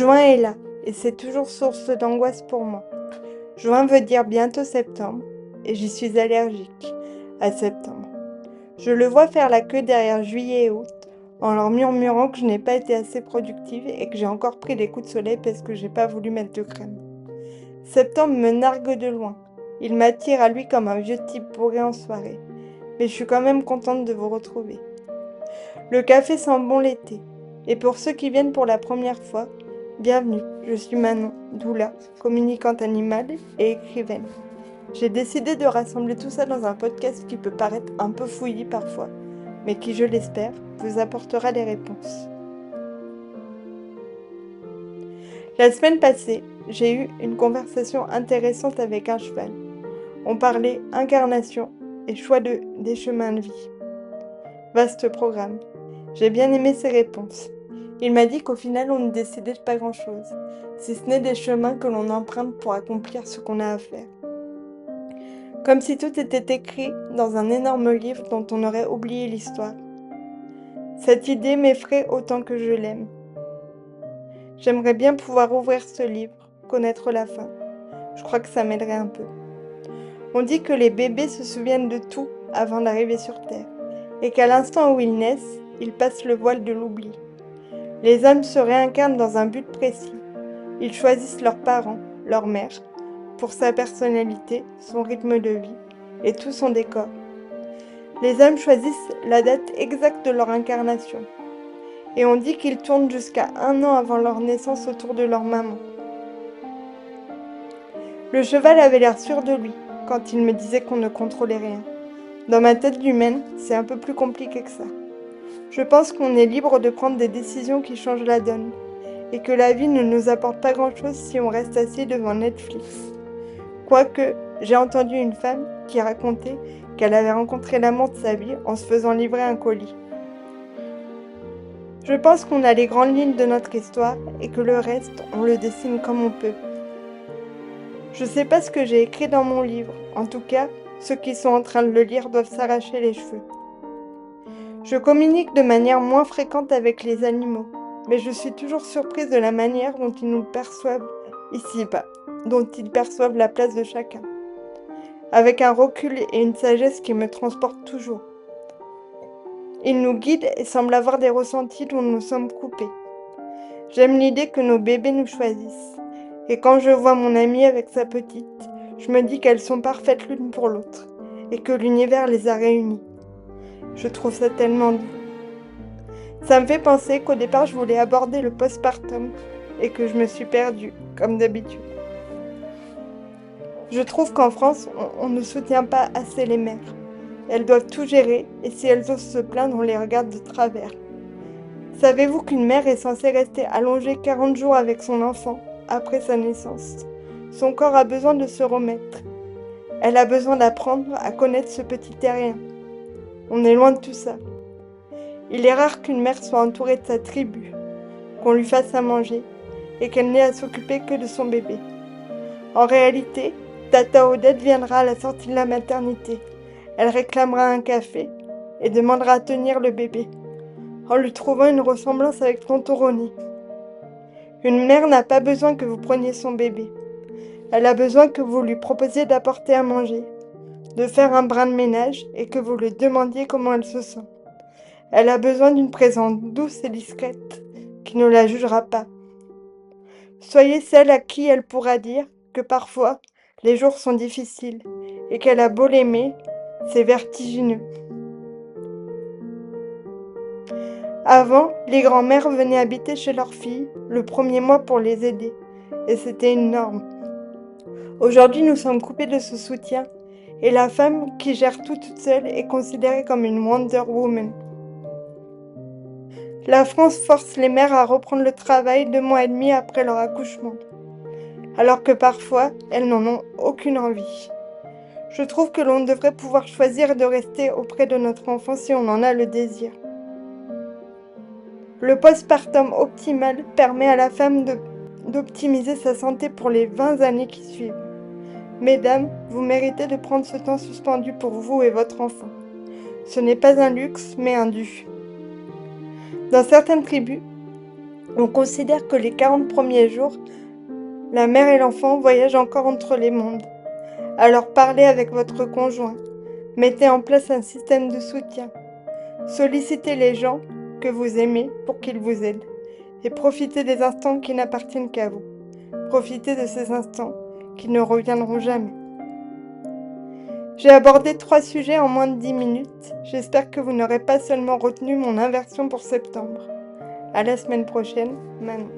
Juin est là, et c'est toujours source d'angoisse pour moi. Juin veut dire bientôt septembre, et j'y suis allergique à septembre. Je le vois faire la queue derrière juillet et août, en leur murmurant que je n'ai pas été assez productive et que j'ai encore pris des coups de soleil parce que j'ai pas voulu mettre de crème. Septembre me nargue de loin. Il m'attire à lui comme un vieux type bourré en soirée. Mais je suis quand même contente de vous retrouver. Le café sent bon l'été. Et pour ceux qui viennent pour la première fois, bienvenue, je suis Manon, doula, communicante animale et écrivaine. J'ai décidé de rassembler tout ça dans un podcast qui peut paraître un peu fouillis parfois, mais qui, je l'espère, vous apportera des réponses. La semaine passée, j'ai eu une conversation intéressante avec un cheval. On parlait incarnation et choix des chemins de vie. Vaste programme. J'ai bien aimé ses réponses. Il m'a dit qu'au final, on ne décidait de pas grand-chose, si ce n'est des chemins que l'on emprunte pour accomplir ce qu'on a à faire. Comme si tout était écrit dans un énorme livre dont on aurait oublié l'histoire. Cette idée m'effraie autant que je l'aime. J'aimerais bien pouvoir ouvrir ce livre, connaître la fin. Je crois que ça m'aiderait un peu. On dit que les bébés se souviennent de tout avant d'arriver sur Terre, et qu'à l'instant où ils naissent, ils passent le voile de l'oubli. Les âmes se réincarnent dans un but précis. Ils choisissent leurs parents, leur mère, pour sa personnalité, son rythme de vie et tout son décor. Les âmes choisissent la date exacte de leur incarnation. Et on dit qu'ils tournent jusqu'à 1 an avant leur naissance autour de leur maman. Le cheval avait l'air sûr de lui quand il me disait qu'on ne contrôlait rien. Dans ma tête humaine, c'est un peu plus compliqué que ça. Je pense qu'on est libre de prendre des décisions qui changent la donne, et que la vie ne nous apporte pas grand-chose si on reste assis devant Netflix. Quoique, j'ai entendu une femme qui racontait qu'elle avait rencontré l'amour de sa vie en se faisant livrer un colis. Je pense qu'on a les grandes lignes de notre histoire et que le reste, on le dessine comme on peut. Je sais pas ce que j'ai écrit dans mon livre, en tout cas, ceux qui sont en train de le lire doivent s'arracher les cheveux. Je communique de manière moins fréquente avec les animaux, mais je suis toujours surprise de la manière dont ils nous perçoivent ici-bas, dont ils perçoivent la place de chacun, avec un recul et une sagesse qui me transportent toujours. Ils nous guident et semblent avoir des ressentis dont nous sommes coupés. J'aime l'idée que nos bébés nous choisissent, et quand je vois mon amie avec sa petite, je me dis qu'elles sont parfaites l'une pour l'autre, et que l'univers les a réunies. Je trouve ça tellement doux. Ça me fait penser qu'au départ je voulais aborder le postpartum et que je me suis perdue, comme d'habitude. Je trouve qu'en France, on ne soutient pas assez les mères. Elles doivent tout gérer et si elles osent se plaindre, on les regarde de travers. Savez-vous qu'une mère est censée rester allongée 40 jours avec son enfant après sa naissance? Son corps a besoin de se remettre. Elle a besoin d'apprendre à connaître ce petit terrien. On est loin de tout ça. Il est rare qu'une mère soit entourée de sa tribu, qu'on lui fasse à manger et qu'elle n'ait à s'occuper que de son bébé. En réalité, Tata Odette viendra à la sortie de la maternité. Elle réclamera un café et demandera à tenir le bébé, en lui trouvant une ressemblance avec Tonton Ronnie. Une mère n'a pas besoin que vous preniez son bébé. Elle a besoin que vous lui proposiez d'apporter à manger, de faire un brin de ménage et que vous lui demandiez comment elle se sent. Elle a besoin d'une présence douce et discrète, qui ne la jugera pas. Soyez celle à qui elle pourra dire que parfois, les jours sont difficiles, et qu'elle a beau l'aimer, c'est vertigineux. Avant, les grands-mères venaient habiter chez leurs filles le premier mois pour les aider, et c'était une norme. Aujourd'hui, nous sommes coupés de ce soutien, et la femme qui gère tout toute seule est considérée comme une Wonder Woman. La France force les mères à reprendre le travail 2 mois et demi après leur accouchement, alors que parfois, elles n'en ont aucune envie. Je trouve que l'on devrait pouvoir choisir de rester auprès de notre enfant si on en a le désir. Le postpartum optimal permet à la femme d'optimiser sa santé pour les 20 années qui suivent. Mesdames, vous méritez de prendre ce temps suspendu pour vous et votre enfant. Ce n'est pas un luxe, mais un dû. Dans certaines tribus, On considère que les 40 premiers jours, la mère et l'enfant voyagent encore entre les mondes. Alors parlez avec votre conjoint. Mettez en place un système de soutien. Sollicitez les gens que vous aimez pour qu'ils vous aident. Et profitez des instants qui n'appartiennent qu'à vous. Profitez de ces instants qui ne reviendront jamais. J'ai abordé 3 sujets en moins de 10 minutes. J'espère que vous n'aurez pas seulement retenu mon inversion pour septembre. À la semaine prochaine, Manon.